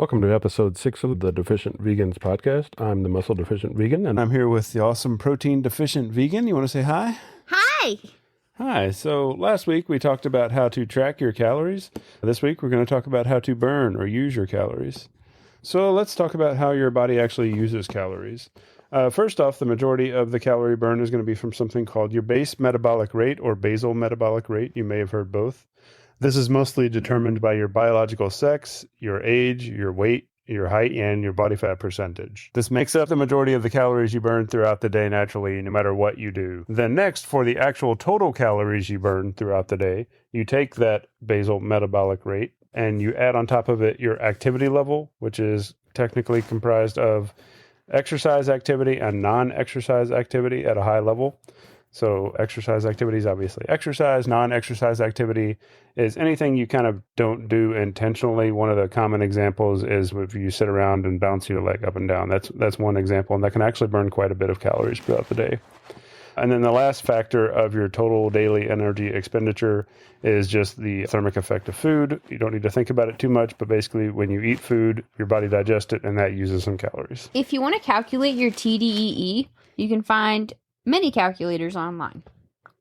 Welcome to episode 6 of the Deficient Vegans podcast. I'm the Muscle Deficient Vegan, and I'm here with the awesome Protein Deficient Vegan. You want to say hi? Hi! Hi. So last week we talked about how to track your calories. This week we're going to talk about how to burn or use your calories. So let's talk about how your body actually uses calories. First off, the majority of the calorie burn is going to be from something called your base metabolic rate or basal metabolic rate. You may have heard both. This is mostly determined by your biological sex, your age, your weight, your height, and your body fat percentage. This makes up the majority of the calories you burn throughout the day naturally, no matter what you do. Then next, for the actual total calories you burn throughout the day, you take that basal metabolic rate and you add on top of it your activity level, which is technically comprised of exercise activity and non-exercise activity at a high level. So exercise activity is obviously exercise. Non-exercise activity is anything you kind of don't do intentionally. One of the common examples is if you sit around and bounce your leg up and down. That's one example, and that can actually burn quite a bit of calories throughout the day. And then the last factor of your total daily energy expenditure is just the thermic effect of food. You don't need to think about it too much, but basically when you eat food, your body digests it, and that uses some calories. If you want to calculate your TDEE, you can find many calculators online.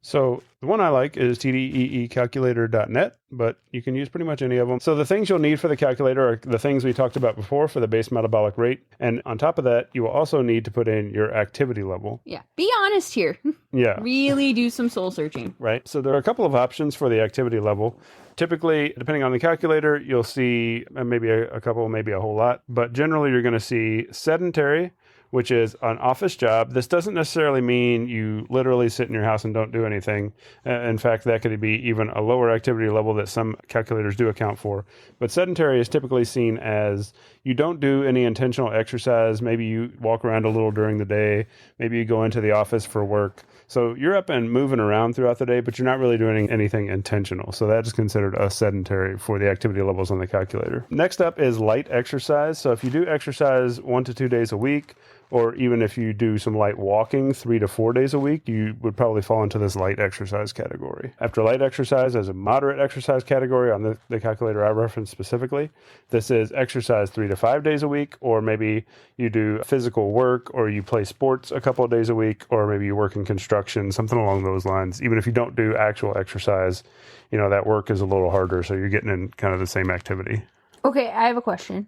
So the one I like is tdeecalculator.net, but you can use pretty much any of them. So the things you'll need for the calculator are the things we talked about before for the base metabolic rate. And on top of that, you will also need to put in your activity level. Yeah. Be honest here. Yeah. Really do some soul searching. Right. So there are a couple of options for the activity level. Typically, depending on the calculator, you'll see maybe a couple, maybe a whole lot. But generally, you're going to see sedentary, which is an office job. This doesn't necessarily mean you literally sit in your house and don't do anything. In fact, that could be even a lower activity level that some calculators do account for. But sedentary is typically seen as you don't do any intentional exercise. Maybe you walk around a little during the day. Maybe you go into the office for work. So you're up and moving around throughout the day, but you're not really doing anything intentional. So that is considered a sedentary for the activity levels on the calculator. Next up is light exercise. So if you do exercise 1 to 2 days a week, or even if you do some light walking 3 to 4 days a week, you would probably fall into this light exercise category. After light exercise, as a moderate exercise category on the calculator I referenced specifically, this is exercise 3 to 5 days a week, or maybe you do physical work, or you play sports a couple of days a week, or maybe you work in construction, something along those lines. Even if you don't do actual exercise, that work is a little harder, so you're getting in kind of the same activity. Okay, I have a question.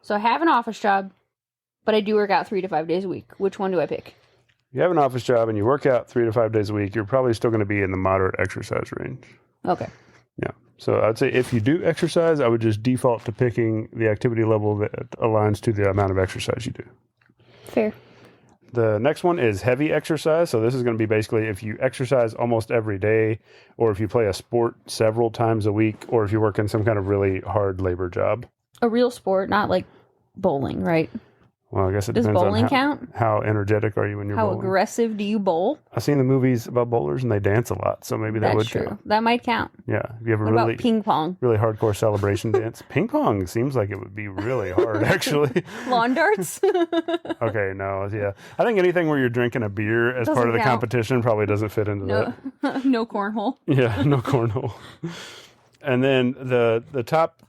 So I have an office job, but I do work out 3 to 5 days a week. Which one do I pick? If you have an office job and you work out 3 to 5 days a week, you're probably still going to be in the moderate exercise range. Okay. Yeah. So I'd say if you do exercise, I would just default to picking the activity level that aligns to the amount of exercise you do. Fair. The next one is heavy exercise. So this is going to be basically if you exercise almost every day, or if you play a sport several times a week, or if you work in some kind of really hard labor job. A real sport, not like bowling, right? Well, I guess it Does depends bowling on count? How energetic are you when you're How bowling. aggressive do you bowl? I've seen the movies about bowlers and they dance a lot, so maybe that That's would true. count. That might count. Yeah. If you have a What really about ping pong? really hardcore celebration dance. Ping pong seems like it would be really hard, actually. Lawn darts? Okay, no, yeah. I think anything where you're drinking a beer as part of the count. competition probably doesn't fit into that. No cornhole. Yeah, no cornhole. And then the top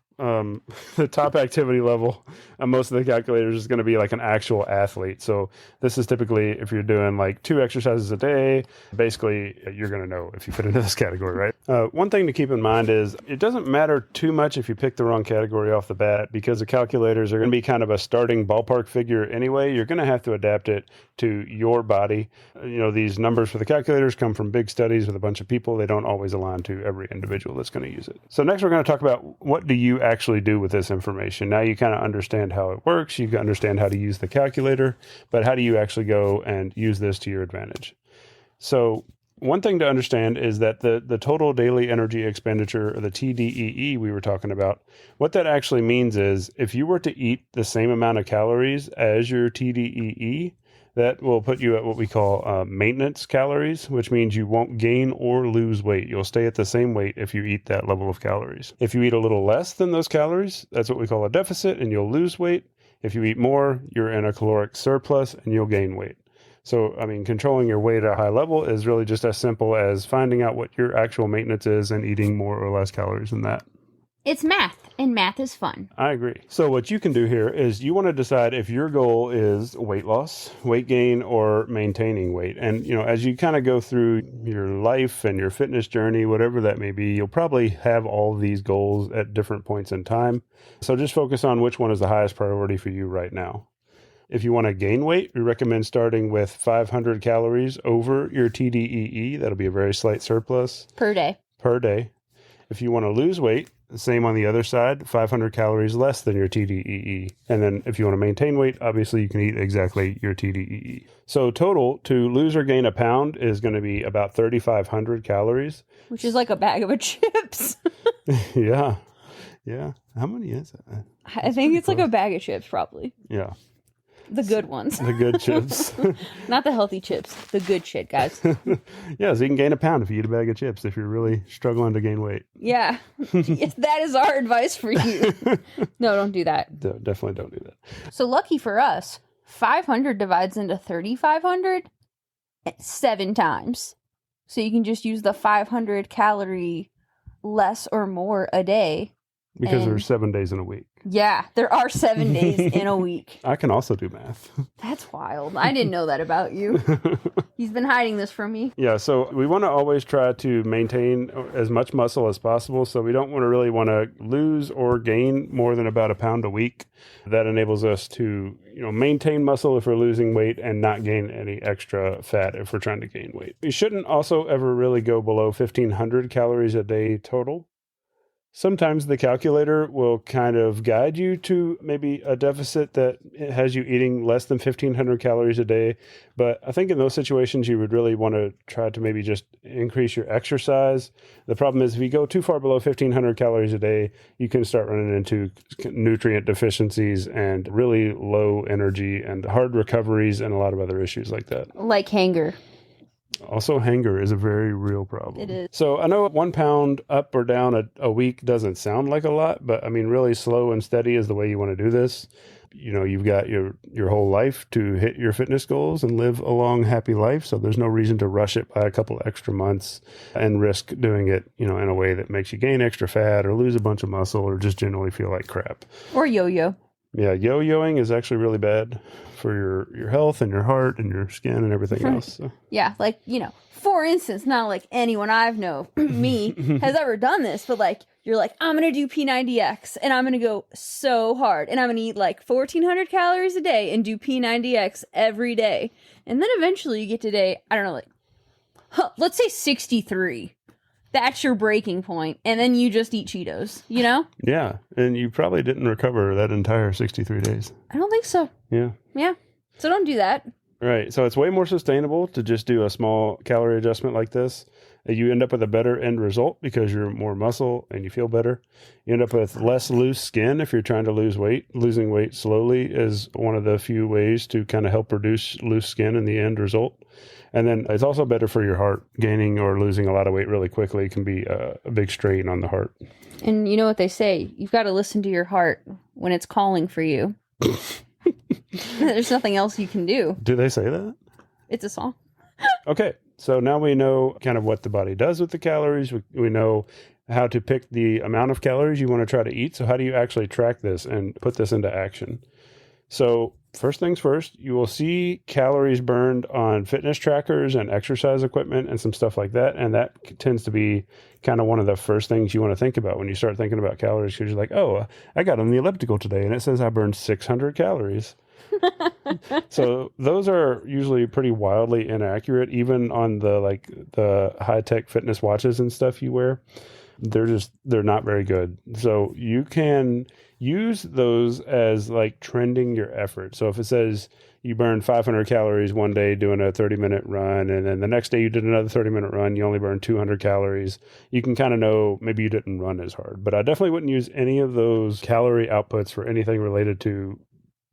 the top activity level on most of the calculators is going to be like an actual athlete. So this is typically if you're doing like 2 exercises a day, basically you're going to know if you fit into this category, right? One thing to keep in mind is it doesn't matter too much if you pick the wrong category off the bat, because the calculators are going to be kind of a starting ballpark figure anyway. You're going to have to adapt it to your body. These numbers for the calculators come from big studies with a bunch of people. They don't always align to every individual that's going to use it. So next we're going to talk about what do you actually do with this information. Now you kind of understand how it works. You understand how to use the calculator, but how do you actually go and use this to your advantage? So one thing to understand is that the total daily energy expenditure, or the TDEE we were talking about, what that actually means is if you were to eat the same amount of calories as your TDEE, that will put you at what we call maintenance calories, which means you won't gain or lose weight. You'll stay at the same weight if you eat that level of calories. If you eat a little less than those calories, that's what we call a deficit, and you'll lose weight. If you eat more, you're in a caloric surplus and you'll gain weight. So, controlling your weight at a high level is really just as simple as finding out what your actual maintenance is and eating more or less calories than that. It's math, and math is fun. I agree. So what you can do here is you want to decide if your goal is weight loss, weight gain, or maintaining weight. And, as you kind of go through your life and your fitness journey, whatever that may be, you'll probably have all these goals at different points in time. So just focus on which one is the highest priority for you right now. If you want to gain weight, we recommend starting with 500 calories over your TDEE. That'll be a very slight surplus. Per day. If you want to lose weight, same on the other side, 500 calories less than your TDEE. And then if you want to maintain weight, obviously you can eat exactly your TDEE. So total to lose or gain a pound is going to be about 3,500 calories. Which is like a bag of chips. Yeah. How many is that? I think it's close. Like a bag of chips, probably. Yeah. The good ones. The good chips. Not the healthy chips. The good shit, guys. Yeah, so you can gain a pound if you eat a bag of chips if you're really struggling to gain weight. Yeah. That is our advice for you. No, don't do that. Definitely don't do that. So lucky for us, 500 divides into 3,500 7 times. So you can just use the 500 calorie less or more a day. Because there's 7 days in a week. Yeah, there are 7 days in a week. I can also do math. That's wild. I didn't know that about you. He's been hiding this from me. Yeah, so we want to always try to maintain as much muscle as possible. So we don't really want to lose or gain more than about a pound a week. That enables us to, maintain muscle if we're losing weight and not gain any extra fat if we're trying to gain weight. We shouldn't also ever really go below 1,500 calories a day total. Sometimes the calculator will kind of guide you to maybe a deficit that has you eating less than 1,500 calories a day. But I think in those situations, you would really want to try to maybe just increase your exercise. The problem is if you go too far below 1,500 calories a day, you can start running into nutrient deficiencies and really low energy and hard recoveries and a lot of other issues like that. Like hunger. Also, hunger is a very real problem. It is. So I know 1 pound up or down a week doesn't sound like a lot, but I mean, really slow and steady is the way you want to do this. You've got your whole life to hit your fitness goals and live a long, happy life. So there's no reason to rush it by a couple extra months and risk doing it, in a way that makes you gain extra fat or lose a bunch of muscle or just generally feel like crap. Or yo-yo. Yeah, yo-yoing is actually really bad for your health and your heart and your skin and everything else. So. Yeah, for instance, not like anyone I've known, me, has ever done this, but you're like, I'm going to do P90X and I'm going to go so hard and I'm going to eat 1,400 calories a day and do P90X every day. And then eventually you get to day, I don't know, let's say 63. That's your breaking point. And then you just eat Cheetos, Yeah. And you probably didn't recover that entire 63 days. I don't think so. Yeah. Yeah. So don't do that. Right. So it's way more sustainable to just do a small calorie adjustment like this. You end up with a better end result because you're more muscle and you feel better. You end up with less loose skin if you're trying to lose weight. Losing weight slowly is one of the few ways to kind of help reduce loose skin in the end result. And then it's also better for your heart. Gaining or losing a lot of weight really quickly can be a big strain on the heart. And you know what they say, you've got to listen to your heart when it's calling for you. There's nothing else you can do. Do they say that? It's a song. Okay. So now we know kind of what the body does with the calories. We know how to pick the amount of calories you want to try to eat. So how do you actually track this and put this into action? So first things first, you will see calories burned on fitness trackers and exercise equipment and some stuff like that. And that tends to be kind of one of the first things you want to think about when you start thinking about calories, because you're like, oh, I got on the elliptical today and it says I burned 600 calories. So those are usually pretty wildly inaccurate, even on the high-tech fitness watches and stuff you wear. They're not very good. So you can use those as trending your effort. So if it says you burned 500 calories one day doing a 30-minute run, and then the next day you did another 30-minute run, you only burned 200 calories, you can kind of know maybe you didn't run as hard. But I definitely wouldn't use any of those calorie outputs for anything related to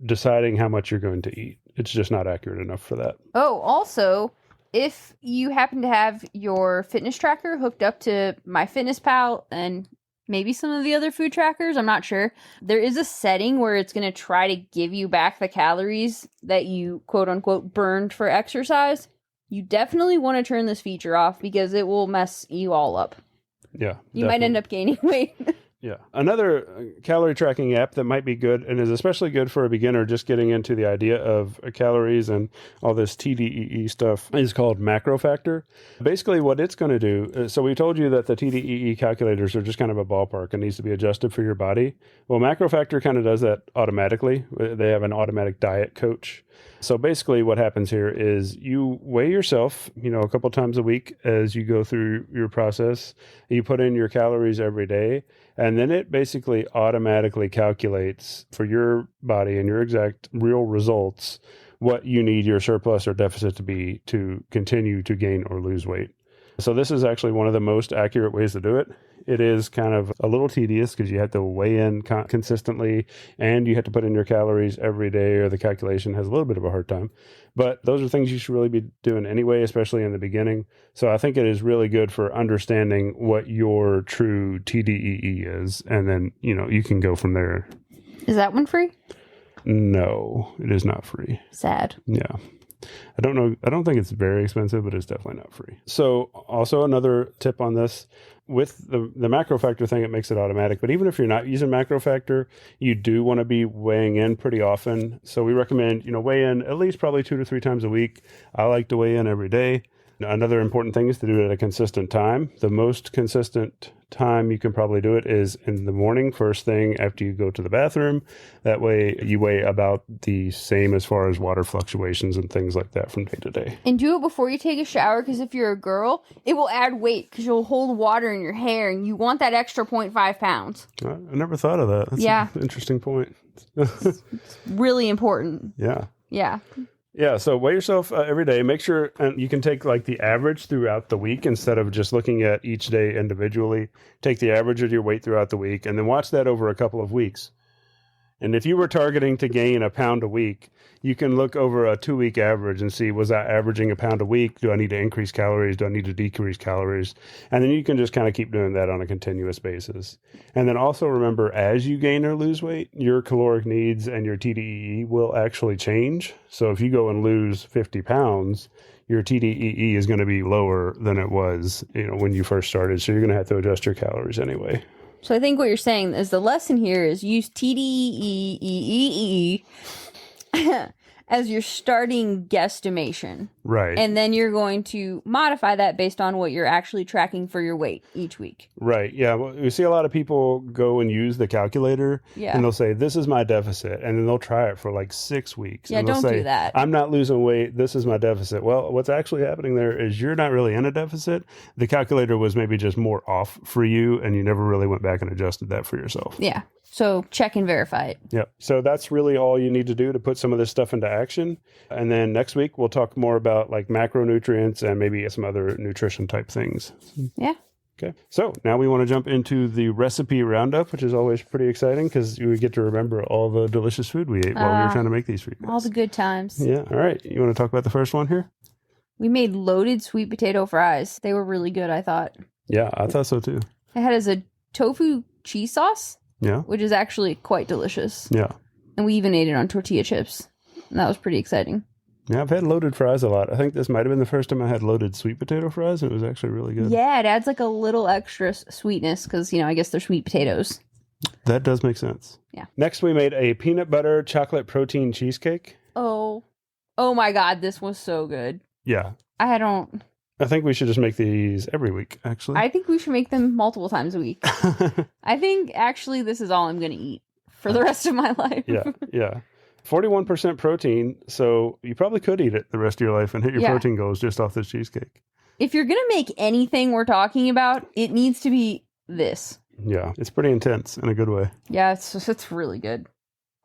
deciding how much you're going to eat. It's just not accurate enough for that. Oh, also, if you happen to have your fitness tracker hooked up to MyFitnessPal and maybe some of the other food trackers, I'm not sure, there is a setting where it's going to try to give you back the calories that you quote unquote burned for exercise. You definitely want to turn this feature off because it will mess you all up. Yeah. You might end up gaining weight. Yeah. Another calorie tracking app that might be good and is especially good for a beginner just getting into the idea of calories and all this TDEE stuff is called Macro Factor. Basically, what it's going to do, so we told you that the TDEE calculators are just kind of a ballpark and needs to be adjusted for your body. Well, Macro Factor kind of does that automatically. They have an automatic diet coach. So basically what happens here is you weigh yourself, a couple times a week as you go through your process. You put in your calories every day, and then it basically automatically calculates for your body and your exact real results what you need your surplus or deficit to be to continue to gain or lose weight. So this is actually one of the most accurate ways to do it. It is kind of a little tedious because you have to weigh in consistently and you have to put in your calories every day, or the calculation has a little bit of a hard time. But those are things you should really be doing anyway, especially in the beginning. So I think it is really good for understanding what your true TDEE is. And then, you can go from there. Is that one free? No, it is not free. Sad. Yeah. I don't know. I don't think it's very expensive, but it's definitely not free. So also another tip on this, with the macro factor thing, it makes it automatic. But even if you're not using macro factor, you do want to be weighing in pretty often. So we recommend, weigh in at least probably 2 to 3 times a week. I like to weigh in every day. Another important thing is to do it at a consistent time. The most consistent time you can probably do it is in the morning, first thing after you go to the bathroom. That way you weigh about the same as far as water fluctuations and things like that from day to day. And do it before you take a shower, because if you're a girl, it will add weight because you'll hold water in your hair and you want that extra 0.5 pounds. I never thought of that. That's an interesting point. It's really important. Yeah. Yeah. Yeah, so weigh yourself every day. Make sure you can take like the average throughout the week instead of just looking at each day individually. Take the average of your weight throughout the week and then watch that over a couple of weeks. And if you were targeting to gain a pound a week, you can look over a 2-week average and see, was I averaging a pound a week? Do I need to increase calories? Do I need to decrease calories? And then you can just kind of keep doing that on a continuous basis. And then also remember, as you gain or lose weight, your caloric needs and your TDEE will actually change. So if you go and lose 50 pounds, your TDEE is going to be lower than it was, when you first started. So you're going to have to adjust your calories anyway. So I think what you're saying is the lesson here is use TDEE as your starting guesstimation. Right. And then you're going to modify that based on what you're actually tracking for your weight each week. Right. Yeah. Well, we see a lot of people go and use the calculator and they'll say, this is my deficit. And then they'll try it for like 6 weeks. Yeah, and they'll don't say, do that. I'm not losing weight. This is my deficit. Well, what's actually happening there is you're not really in a deficit. The calculator was maybe just more off for you and you never really went back and adjusted that for yourself. Yeah. So check and verify it. Yep. So that's really all you need to do to put some of this stuff into action. And then next week, we'll talk more about like macronutrients and maybe some other nutrition type things. Yeah. Okay. So now we want to jump into the recipe roundup, which is always pretty exciting because you get to remember all the delicious food we ate while we were trying to make these for you guys. All the good times. Yeah. All right. You want to talk about the first one here? We made loaded sweet potato fries. They were really good, I thought. Yeah, I thought so too. I had it as a tofu cheese sauce. Yeah. Which is actually quite delicious. Yeah. And we even ate it on tortilla chips. And that was pretty exciting. Yeah, I've had loaded fries a lot. I think this might have been the first time I had loaded sweet potato fries, and it was actually really good. Yeah, it adds like a little extra sweetness because, I guess they're sweet potatoes. That does make sense. Yeah. Next, we made a peanut butter chocolate protein cheesecake. Oh my God, this was so good. Yeah. I think we should just make these every week, actually. I think we should make them multiple times a week. I think actually this is all I'm going to eat for the rest of my life. Yeah. 41% protein, so you probably could eat it the rest of your life and hit your protein goals just off this cheesecake. If you're going to make anything we're talking about, it needs to be this. Yeah, it's pretty intense in a good way. Yeah, it's really good.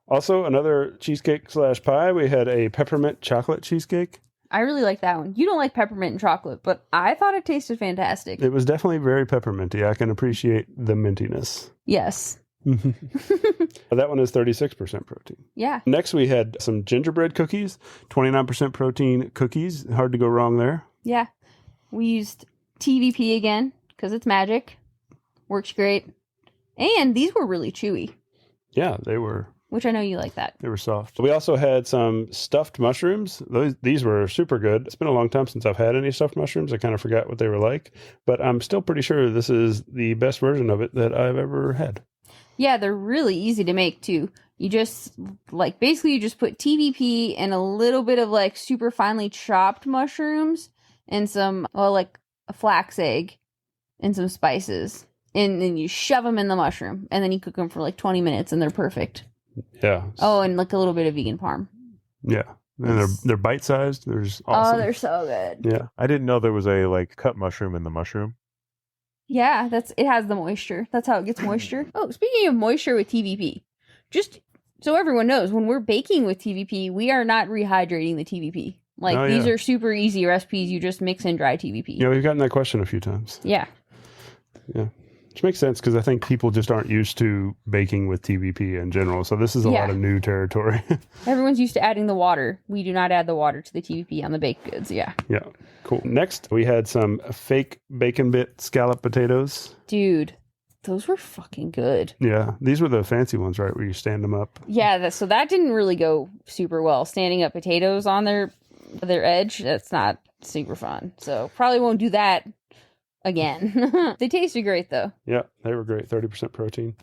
Also, another cheesecake / pie, we had a peppermint chocolate cheesecake. I really like that one. You don't like peppermint and chocolate, but I thought it tasted fantastic. It was definitely very pepperminty. I can appreciate the mintiness. Yes. That one is 36% protein. Yeah. Next, we had some gingerbread cookies, 29% protein cookies. Hard to go wrong there. Yeah. We used TVP again because it's magic. Works great. And these were really chewy. Yeah, they were. which I know you like that. They were soft. We also had some stuffed mushrooms. These were super good. It's been a long time since I've had any stuffed mushrooms. I kind of forgot what they were like, but I'm still pretty sure this is the best version of it that I've ever had. Yeah, they're really easy to make too. You just basically you just put TVP and a little bit of like super finely chopped mushrooms and some like a flax egg and some spices, and then you shove them in the mushroom, and then you cook them for like 20 minutes, and they're perfect. Yeah. Oh, and like a little bit of vegan parm. Yeah. And they're bite sized. There's awesome. Oh, they're so good. Yeah. I didn't know there was a like cut mushroom in the mushroom. Yeah, it has the moisture. That's how it gets moisture. Oh, speaking of moisture with TVP, just so everyone knows, when we're baking with TVP, we are not rehydrating the TVP. Like, these are super easy recipes. You just mix in dry TVP. Yeah, we've gotten that question a few times. Yeah. Yeah. Which makes sense because I think people just aren't used to baking with TVP in general. So this is a lot of new territory. Everyone's used to adding the water. We do not add the water to the TVP on the baked goods. Yeah. Yeah. Cool. Next, we had some fake bacon bit scallop potatoes. Dude, those were fucking good. Yeah. These were the fancy ones, right? Where you stand them up. Yeah. So that didn't really go super well. Standing up potatoes on their edge, that's not super fun. So probably won't do that again. They tasted great though. Yeah, they were great. 30% protein.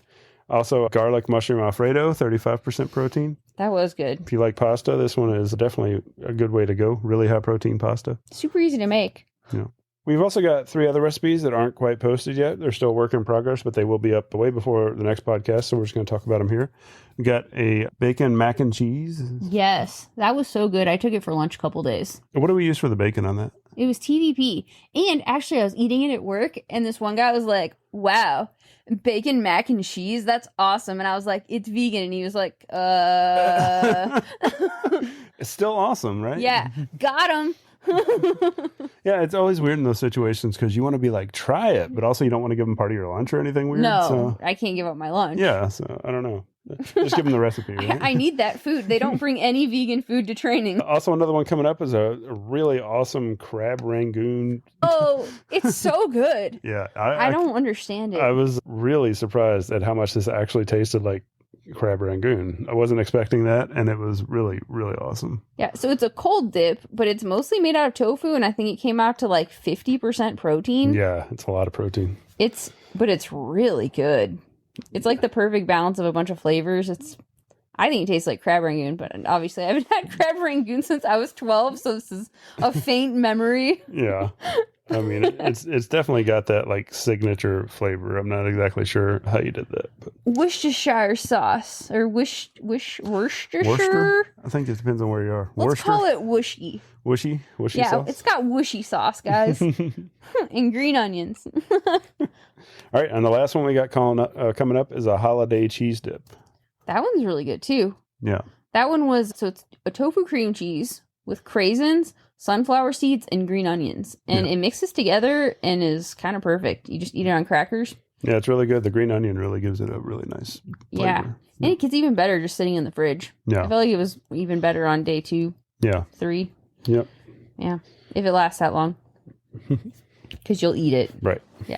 Also, garlic mushroom Alfredo, 35% protein. That was good. If you like pasta, this one is definitely a good way to go. Really high protein pasta. Super easy to make. Yeah. We've also got 3 other recipes that aren't quite posted yet. They're still work in progress, but they will be up way before the next podcast, so we're just going to talk about them here. We got a bacon mac and cheese. Yes, that was so good. I took it for lunch a couple days. What do we use for the bacon on that? It was TVP. And actually, I was eating it at work, and this one guy was like, wow, bacon mac and cheese? That's awesome. And I was like, it's vegan. And he was like, It's still awesome, right? Yeah, got him. Yeah, it's always weird in those situations because you want to be like, try it, but also you don't want to give them part of your lunch or anything weird. No, so. I can't give up my lunch. Yeah, so I don't know. Just give them the recipe, right? I need that food. They don't bring any vegan food to training. Also, another one coming up is a really awesome crab rangoon. Oh, it's so good. Yeah. I don't understand it. I was really surprised at how much this actually tasted like crab rangoon. I wasn't expecting that, and it was really, really awesome. Yeah, so it's a cold dip, but it's mostly made out of tofu, and I think it came out to like 50% protein. Yeah, it's a lot of protein. But it's really good. It's like the perfect balance of a bunch of flavors. I think it tastes like crab rangoon, but obviously I haven't had crab rangoon since I was 12, so this is a faint memory. Yeah. I mean, it's definitely got that like signature flavor. I'm not exactly sure how you did that, but Worcestershire sauce or Worcestershire. Worcester? I think it depends on where you are. Let's Worcester? call it whooshy. Wishy Yeah, sauce? it's got whooshy sauce, guys, and green onions. All right, and the last one we got coming up is a holiday cheese dip. That one's really good too. Yeah. That one it's a tofu cream cheese with craisins, sunflower seeds, and green onions. And it mixes together and is kind of perfect. You just eat it on crackers. Yeah, it's really good. The green onion really gives it a really nice flavor. Yeah. And it gets even better just sitting in the fridge. Yeah. I feel like it was even better on day 2, Yeah. 3. Yep. Yeah. If it lasts that long. Because you'll eat it. Right. Yeah.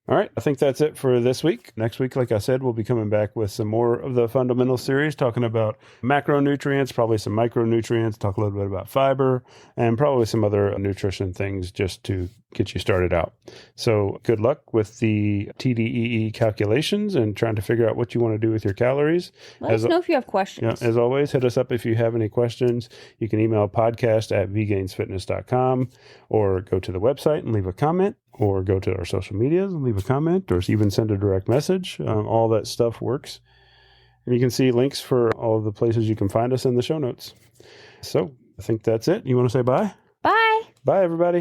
All right, I think that's it for this week. Next week, like I said, we'll be coming back with some more of the fundamental series, talking about macronutrients, probably some micronutrients, talk a little bit about fiber, and probably some other nutrition things just to get you started out. So good luck with the TDEE calculations and trying to figure out what you want to do with your calories. Let us know if you have questions. Yeah, as always, hit us up if you have any questions. You can email podcast@vgainsfitness.com or go to the website and leave a comment, or go to our social medias and leave a comment, or even send a direct message. All that stuff works. And you can see links for all of the places you can find us in the show notes. So I think that's it. You want to say bye? Bye. Bye, everybody.